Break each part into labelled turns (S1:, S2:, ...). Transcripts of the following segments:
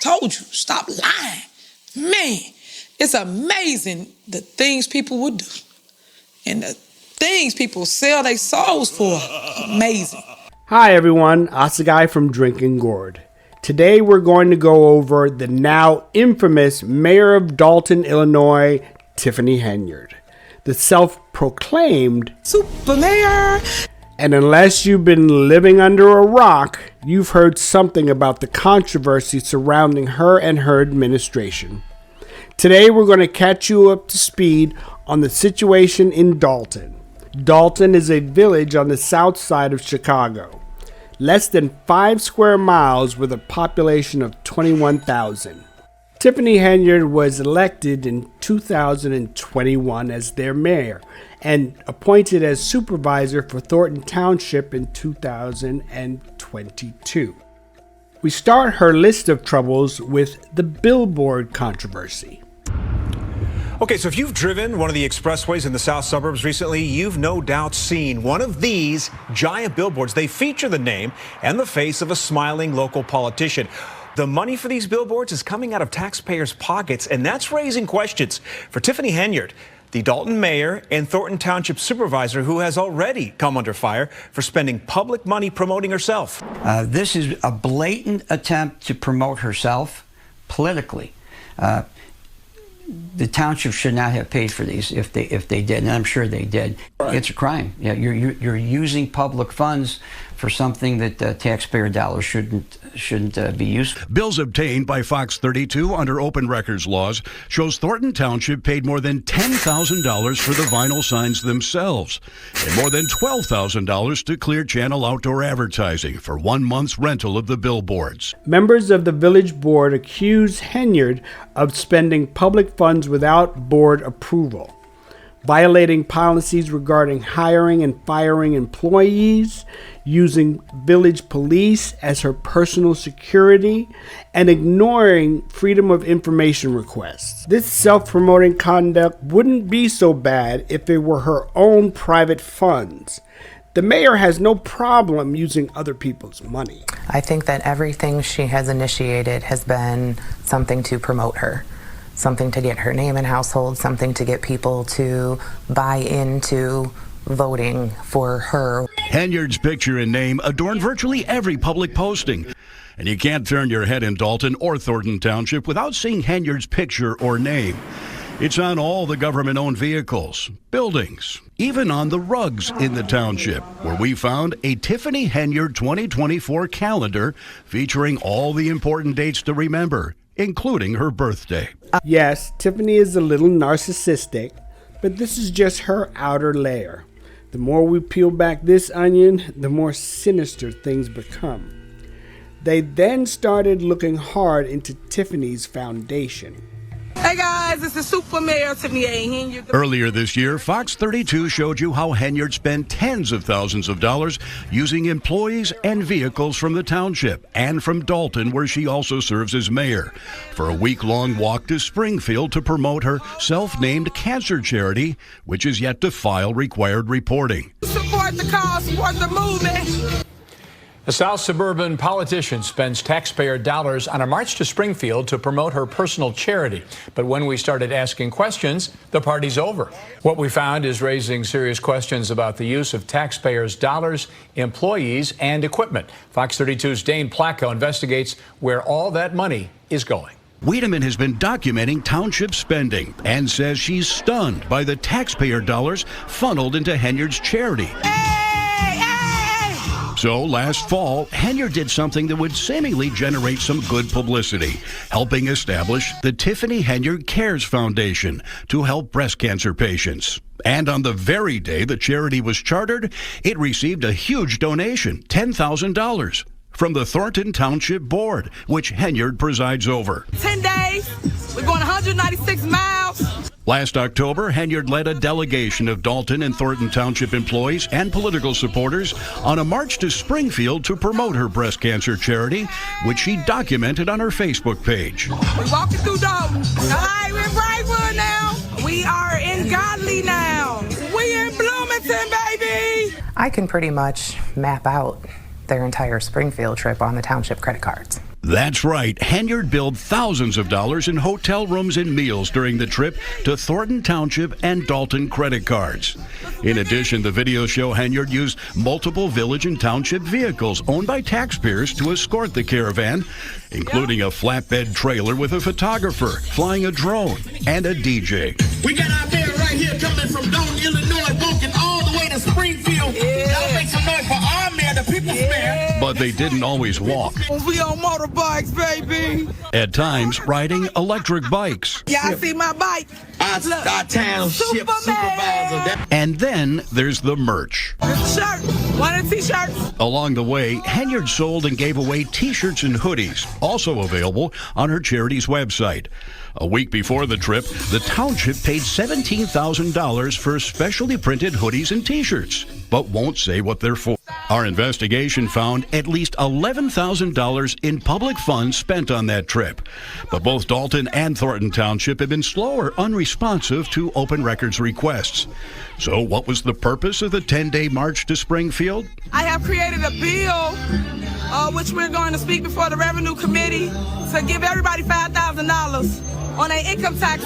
S1: Told you, stop lying. Man, it's amazing the things people would do and the things people sell their souls for. Amazing.
S2: Hi everyone, Asagai from Drinking Gourd. Today we're going to go over the now infamous Mayor of Dalton, Illinois, Tiffany Henyard, the self-proclaimed
S1: Super Mayor.
S2: And unless you've been living under a rock, you've heard something about the controversy surrounding her and her administration. Today we're going to catch you up to speed on the situation in Dalton. Dalton is a village on the south side of Chicago, less than 5 square miles with a population of 21,000. Tiffany Henyard was elected in 2021 as their mayor and appointed as supervisor for Thornton Township in 2022. We start her list of troubles with the billboard controversy.
S3: Okay, so if you've driven one of the expressways in the south suburbs recently, you've no doubt seen one of these giant billboards. They feature the name and the face of a smiling local politician. The money for these billboards is coming out of taxpayers' pockets, and that's raising questions for Tiffany Henyard, the Dalton mayor and Thornton Township supervisor, who has already come under fire for spending public money promoting herself.
S4: This is a blatant attempt to promote herself politically. The township should not have paid for these if they did, and I'm sure they did. Right. It's a crime. Yeah, you're using public funds for something that taxpayer dollars shouldn't be used for.
S5: Bills obtained by Fox 32 under open records laws shows Thornton Township paid more than $10,000 for the vinyl signs themselves and more than $12,000 to Clear Channel Outdoor Advertising for 1 month's rental of the billboards.
S2: Members of the village board accuse Henyard of spending public funds without board approval, violating policies regarding hiring and firing employees, using village police as her personal security, and ignoring freedom of information requests. This self-promoting conduct wouldn't be so bad if it were her own private funds. The mayor has no problem using other people's money.
S6: I think that everything she has initiated has been something to promote her. Something to get her name in household, something to get people to buy into voting for her.
S5: Henyard's picture and name adorn virtually every public posting. And you can't turn your head in Dalton or Thornton Township without seeing Henyard's picture or name. It's on all the government-owned vehicles, buildings, even on the rugs in the township, where we found a Tiffany Henyard 2024 calendar featuring all the important dates to remember, including her birthday.
S2: Yes, Tiffany is a little narcissistic, but this is just her outer layer. The more we peel back this onion, the more sinister things become. They then started looking hard into Tiffany's foundation.
S1: Hey guys, this is Super Mayor Tiffany Henyard.
S5: Earlier this year, Fox 32 showed you how Henyard spent tens of thousands of dollars using employees and vehicles from the township and from Dalton, where she also serves as mayor, for a week-long walk to Springfield to promote her self-named cancer charity, which is yet to file required reporting.
S1: Support the cause, support the movement.
S7: A South suburban politician spends taxpayer dollars on a march to Springfield to promote her personal charity. But when we started asking questions, the party's over. What we found is raising serious questions about the use of taxpayers' dollars, employees, and equipment. Fox 32's Dane Placco investigates where all that money is going.
S5: Wiedemann has been documenting township spending and says she's stunned by the taxpayer dollars funneled into Henyard's charity. So last fall, Henyard did something that would seemingly generate some good publicity, helping establish the Tiffany Henyard Cares Foundation to help breast cancer patients. And on the very day the charity was chartered, it received a huge donation, $10,000, from the Thornton Township Board, which Henyard presides over.
S1: 10 days, we're going 196 miles.
S5: Last October, Henyard led a delegation of Dalton and Thornton Township employees and political supporters on a march to Springfield to promote her breast cancer charity, which she documented on her Facebook page.
S1: We're walking through Dalton. Hi, we're in Brightwood now. We are in Godly now. We in Bloomington, baby.
S6: I can pretty much map out their entire Springfield trip on the township credit cards.
S5: That's right. Henyard billed thousands of dollars in hotel rooms and meals during the trip to Thornton Township and Dalton credit cards. In addition, the videos show Henyard used multiple village and township vehicles owned by taxpayers to escort the caravan, including a flatbed trailer with a photographer, flying a drone, and a DJ.
S8: We got our mayor right here coming from Dalton, Illinois, walking all the way to Springfield. Y'all make some noise for our mayor, the people's mayor.
S5: But they didn't always walk.
S1: We on motorbikes, baby.
S5: At times, riding electric bikes.
S1: Y'all see my bike?
S8: Our township supervisor.
S5: And then there's the merch.
S1: Shirt. One of the t-shirts.
S5: Along the way, Henyard sold and gave away t-shirts and hoodies, also available on her charity's website. A week before the trip, the township paid $17,000 for specially printed hoodies and t-shirts, but won't say what they're for. Our investigation found at least $11,000 in public funds spent on that trip. But both Dalton and Thornton Township have been slow or unresponsive to open records requests. So what was the purpose of the 10-day march to Springfield?
S1: I have created a bill, which we're going to speak before the Revenue Committee, to give everybody $5,000 on their income tax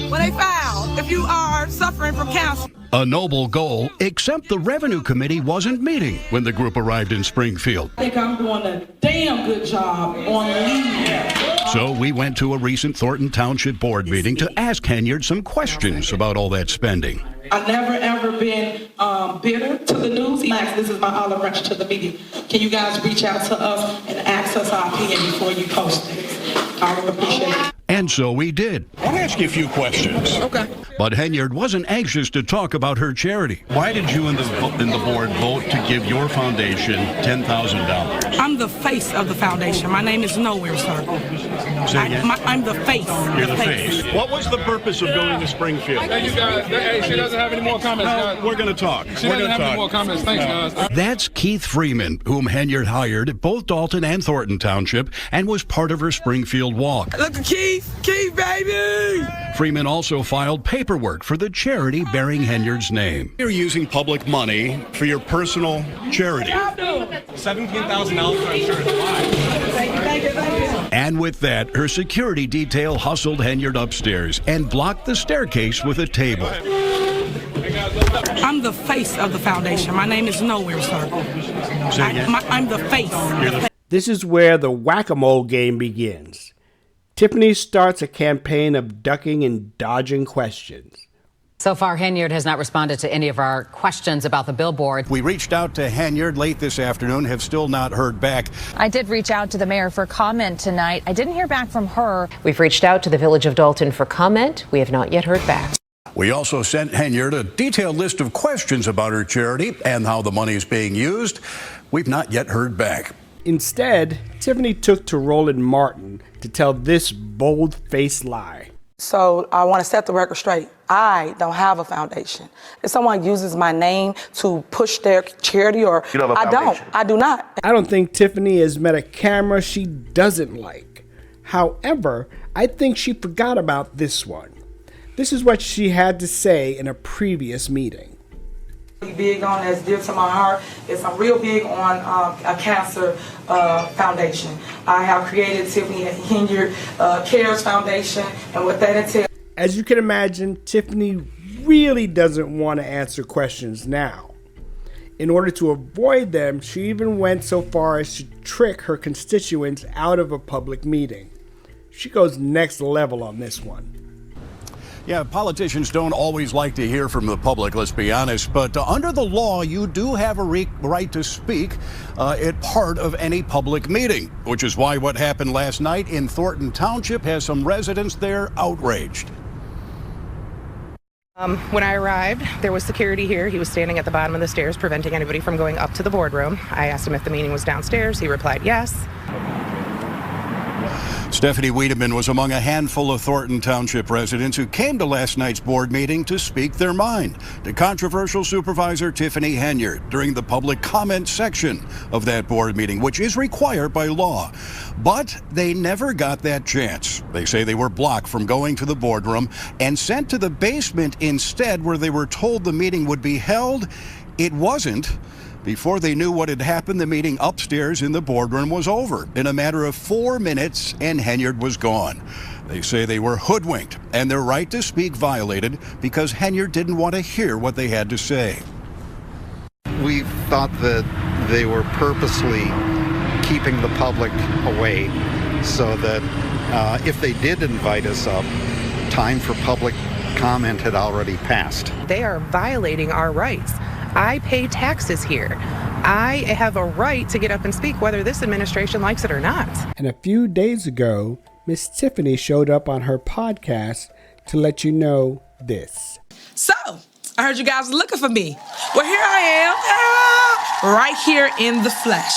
S1: when they file, if you are suffering from cancer.
S5: A noble goal, except the Revenue Committee wasn't meeting when the group arrived in Springfield.
S9: I think I'm doing a damn good job on leave.
S5: So we went to a recent Thornton Township board meeting to ask Henyard some questions about all that spending.
S9: I've never ever been bitter to the news. This is my olive branch to the media. Can you guys reach out to us and ask us our opinion before you post it? I would appreciate it.
S5: And so we did.
S10: I want to ask you a few questions.
S1: Okay.
S5: But Henyard wasn't anxious to talk about her charity.
S10: Why did you and the board vote to give your foundation $10,000?
S1: I'm the face of the foundation. My name is nowhere, sir.
S10: Say again?
S1: I'm the face.
S10: You're the face. What was the purpose of going to Springfield?
S11: Hey, you guys. Hey, she doesn't have any more comments, guys.
S10: We're going to talk.
S11: She doesn't have any more comments. Thanks, guys.
S5: That's Keith Freeman, whom Henyard hired at both Dalton and Thornton Township and was part of her Springfield walk.
S1: Look at Keith, baby!
S5: Freeman also filed paperwork for the charity bearing Henyard's name.
S10: You're using public money for your personal charity.
S11: $17,000 for insurance. Why?
S1: Thank you.
S5: And with that, her security detail hustled Henyard upstairs and blocked the staircase with a table.
S1: I'm the face of the foundation. My name is nowhere, sir. I'm the face.
S2: This is where the whack-a-mole game begins. Tiffany starts a campaign of ducking and dodging questions.
S12: So far, Henyard has not responded to any of our questions about the billboard.
S5: We reached out to Henyard late this afternoon, have still not heard back.
S13: I did reach out to the mayor for comment tonight. I didn't hear back from her.
S14: We've reached out to the village of Dalton for comment. We have not yet heard back.
S5: We also sent Henyard a detailed list of questions about her charity and how the money is being used. We've not yet heard back.
S2: Instead, Tiffany took to Roland Martin to tell this bold-faced lie.
S1: So I want to set the record straight. I don't have a foundation. If someone uses my name to push their charity or I do not.
S2: I don't think Tiffany has met a camera she doesn't like. However, I think she forgot about this one. This is what she had to say in a previous meeting.
S1: Big on that's dear to my heart is I'm real big on a cancer foundation. I have created Tiffany Henyard Cares Foundation and what that entails.
S2: As you can imagine, Tiffany really doesn't want to answer questions now. In order to avoid them, she even went so far as to trick her constituents out of a public meeting. She goes next level on this one.
S5: Yeah, politicians don't always like to hear from the public, let's be honest, but under the law, you do have a right to speak at part of any public meeting, which is why what happened last night in Thornton Township has some residents there outraged.
S6: When I arrived, there was security here. He was standing at the bottom of the stairs, preventing anybody from going up to the boardroom. I asked him if the meeting was downstairs. He replied yes.
S5: Stephanie Wiedemann was among a handful of Thornton Township residents who came to last night's board meeting to speak their mind to controversial Supervisor Tiffany Henyard during the public comment section of that board meeting, which is required by law. But they never got that chance. They say they were blocked from going to the boardroom and sent to the basement instead, where they were told the meeting would be held. It wasn't. Before they knew what had happened, the meeting upstairs in the boardroom was over. In a matter of 4 minutes, and Henyard was gone. They say they were hoodwinked and their right to speak violated because Henyard didn't want to hear what they had to say.
S15: We thought that they were purposely keeping the public away so that if they did invite us up, time for public comment had already passed.
S6: They are violating our rights. I pay taxes here. I have a right to get up and speak whether this administration likes it or not.
S2: And a few days ago, Miss Tiffany showed up on her podcast to let you know this.
S1: So, I heard you guys were looking for me. Well, here I am, right here in the flesh.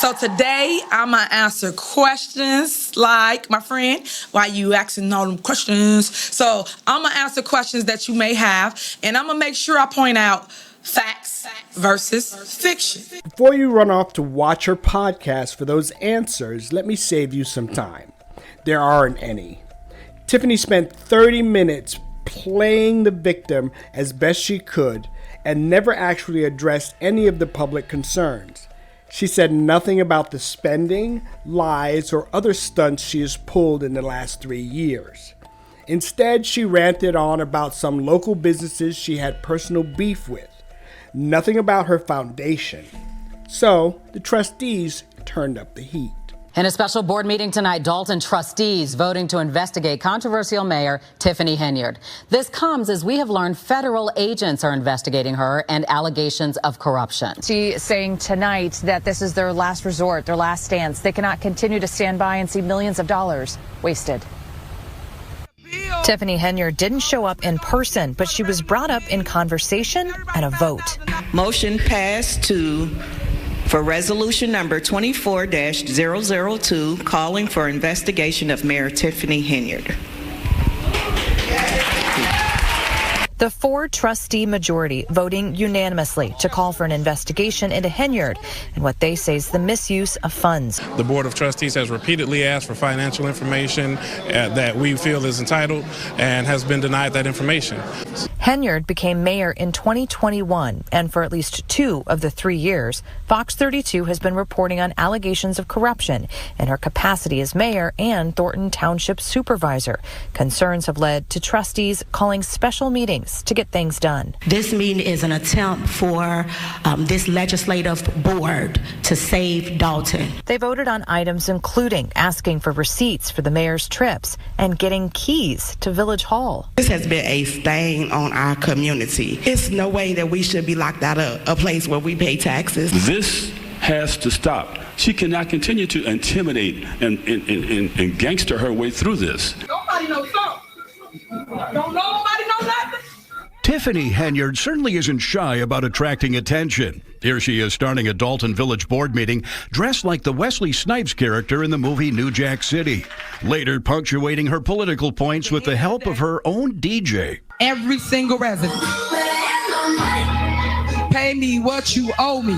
S1: So today, I'm going to answer questions like, my friend, why you asking all them questions? So I'm going to answer questions that you may have, and I'm going to make sure I point out facts versus fiction.
S2: Before you run off to watch her podcast for those answers, let me save you some time. There aren't any. Tiffany spent 30 minutes playing the victim as best she could and never actually addressed any of the public concerns. She said nothing about the spending, lies, or other stunts she has pulled in the last 3 years. Instead, she ranted on about some local businesses she had personal beef with. Nothing about her foundation. So, the trustees turned up the heat.
S12: In a special board meeting tonight, Dalton trustees voting to investigate controversial Mayor Tiffany Henyard. This comes as we have learned federal agents are investigating her and allegations of corruption.
S13: She's saying tonight that this is their last resort, their last stance. They cannot continue to stand by and see millions of dollars wasted. Tiffany Henyard didn't show up in person, but she was brought up in conversation and a vote.
S16: Motion passed for resolution number 24-002, calling for investigation of Mayor Tiffany Henyard.
S13: The 4-trustee majority voting unanimously to call for an investigation into Henyard and what they say is the misuse of funds.
S11: The Board of Trustees has repeatedly asked for financial information that we feel is entitled and has been denied that information.
S13: Henyard became mayor in 2021, and for at least 2 of the 3 years, Fox 32 has been reporting on allegations of corruption in her capacity as mayor and Thornton Township supervisor. Concerns have led to trustees calling special meetings to get things done.
S17: This meeting is an attempt for this legislative board to save Dalton.
S13: They voted on items including asking for receipts for the mayor's trips and getting keys to Village Hall.
S18: This has been a stain on our community. It's no way that we should be locked out of a place where we pay taxes.
S19: This has to stop. She cannot continue to intimidate and gangster her way through this.
S1: Nobody knows something. Don't nobody know nothing.
S5: Tiffany Henyard certainly isn't shy about attracting attention. Here she is starting a Dalton Village board meeting dressed like the Wesley Snipes character in the movie New Jack City, later punctuating her political points with the help of her own DJ.
S1: Every single resident. Pay me what you owe me.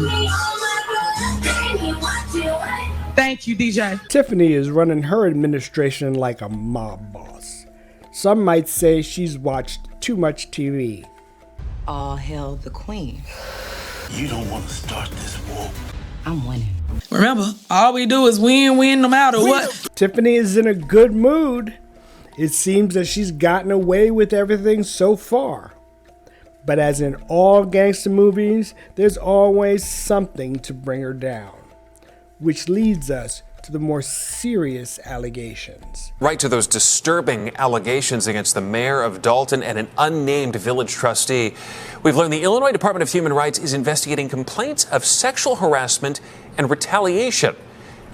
S1: Thank you, DJ.
S2: Tiffany is running her administration like a mob boss. Some might say she's watched too much TV.
S16: All hail the queen.
S8: You don't want to start this war.
S16: I'm winning.
S1: Remember, all we do is win no matter what.
S2: Tiffany is in a good mood. It seems that she's gotten away with everything so far. But as in all gangster movies, there's always something to bring her down. Which leads us to the more serious allegations.
S20: Right to those disturbing allegations against the mayor of Dalton and an unnamed village trustee. We've learned the Illinois Department of Human Rights is investigating complaints of sexual harassment and retaliation.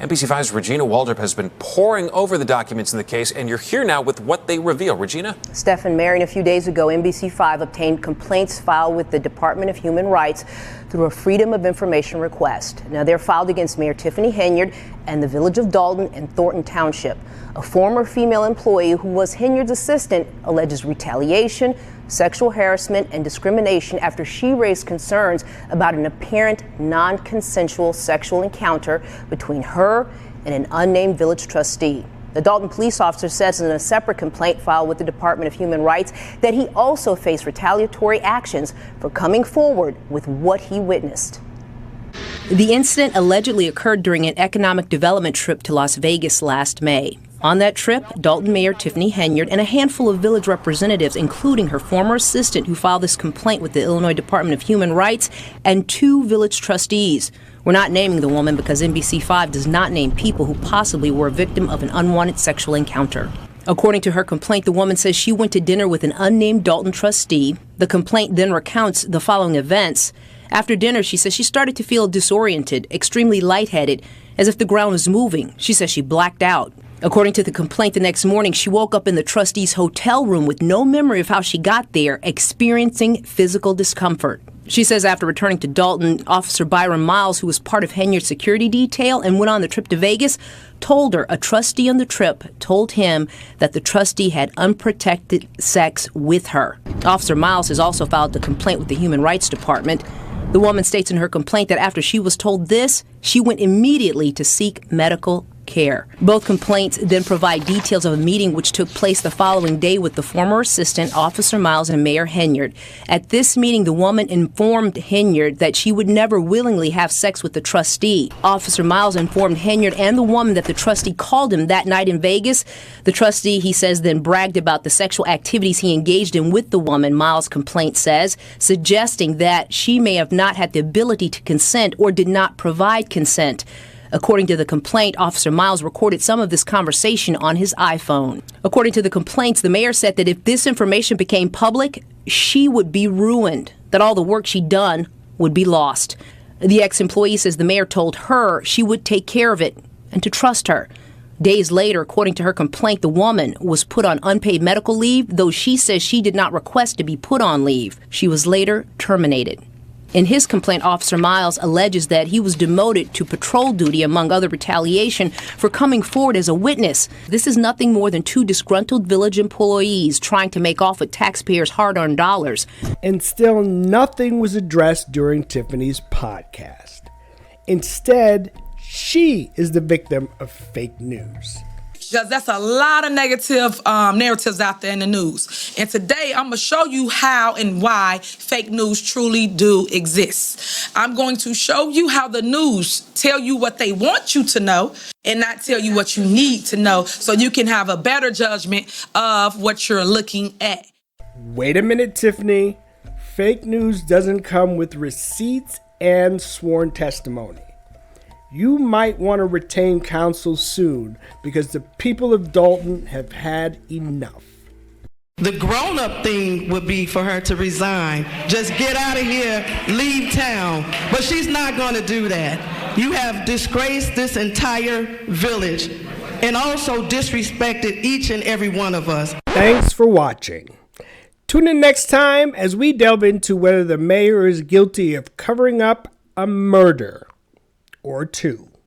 S20: NBC5's Regina Waldrop has been poring over the documents in the case, and you're here now with what they reveal. Regina?
S21: Stephen Marion, a few days ago, NBC5 obtained complaints filed with the Department of Human Rights through a Freedom of Information request. Now, they're filed against Mayor Tiffany Henyard and the Village of Dalton and Thornton Township. A former female employee who was Henyard's assistant alleges retaliation, sexual harassment, and discrimination after she raised concerns about an apparent non-consensual sexual encounter between her and an unnamed village trustee. The Dalton police officer says in a separate complaint filed with the Department of Human Rights that he also faced retaliatory actions for coming forward with what he witnessed. The incident allegedly occurred during an economic development trip to Las Vegas last May. On that trip, Dalton Mayor Tiffany Henyard and a handful of village representatives, including her former assistant who filed this complaint with the Illinois Department of Human Rights, and 2 village trustees. We're not naming the woman because NBC5 does not name people who possibly were a victim of an unwanted sexual encounter. According to her complaint, the woman says she went to dinner with an unnamed Dalton trustee. The complaint then recounts the following events. After dinner, she says she started to feel disoriented, extremely lightheaded, as if the ground was moving. She says she blacked out. According to the complaint, the next morning, she woke up in the trustee's hotel room with no memory of how she got there, experiencing physical discomfort. She says after returning to Dalton, Officer Byron Miles, who was part of Henyard's security detail and went on the trip to Vegas, told her a trustee on the trip told him that the trustee had unprotected sex with her. Officer Miles has also filed a complaint with the Human Rights Department. The woman states in her complaint that after she was told this, she went immediately to seek medical care. Both complaints then provide details of a meeting which took place the following day with the former assistant, Officer Miles, and Mayor Henyard. At this meeting, the woman informed Henyard that she would never willingly have sex with the trustee. Officer Miles informed Henyard and the woman that the trustee called him that night in Vegas. The trustee, he says, then bragged about the sexual activities he engaged in with the woman, Miles' complaint says, suggesting that she may have not had the ability to consent or did not provide consent. According to the complaint, Officer Miles recorded some of this conversation on his iPhone. According to the complaints, the mayor said that if this information became public, she would be ruined, that all the work she'd done would be lost. The ex-employee says the mayor told her she would take care of it and to trust her. Days later, according to her complaint, the woman was put on unpaid medical leave, though she says she did not request to be put on leave. She was later terminated. In his complaint, Officer Miles alleges that he was demoted to patrol duty, among other retaliation, for coming forward as a witness. This is nothing more than 2 disgruntled village employees trying to make off with taxpayers' hard-earned dollars.
S2: And still nothing was addressed during Tiffany's podcast. Instead, she is the victim of fake news.
S1: Because that's a lot of negative narratives out there in the news. And today, I'm going to show you how and why fake news truly do exist. I'm going to show you how the news tell you what they want you to know and not tell you what you need to know so you can have a better judgment of what you're looking at.
S2: Wait a minute, Tiffany. Fake news doesn't come with receipts and sworn testimony. You might want to retain counsel soon because the people of Dalton have had enough.
S18: The grown-up thing would be for her to resign. Just get out of here, leave town. But she's not going to do that. You have disgraced this entire village and also disrespected each and every one of us.
S2: Thanks for watching. Tune in next time as we delve into whether the mayor is guilty of covering up a murder or 2.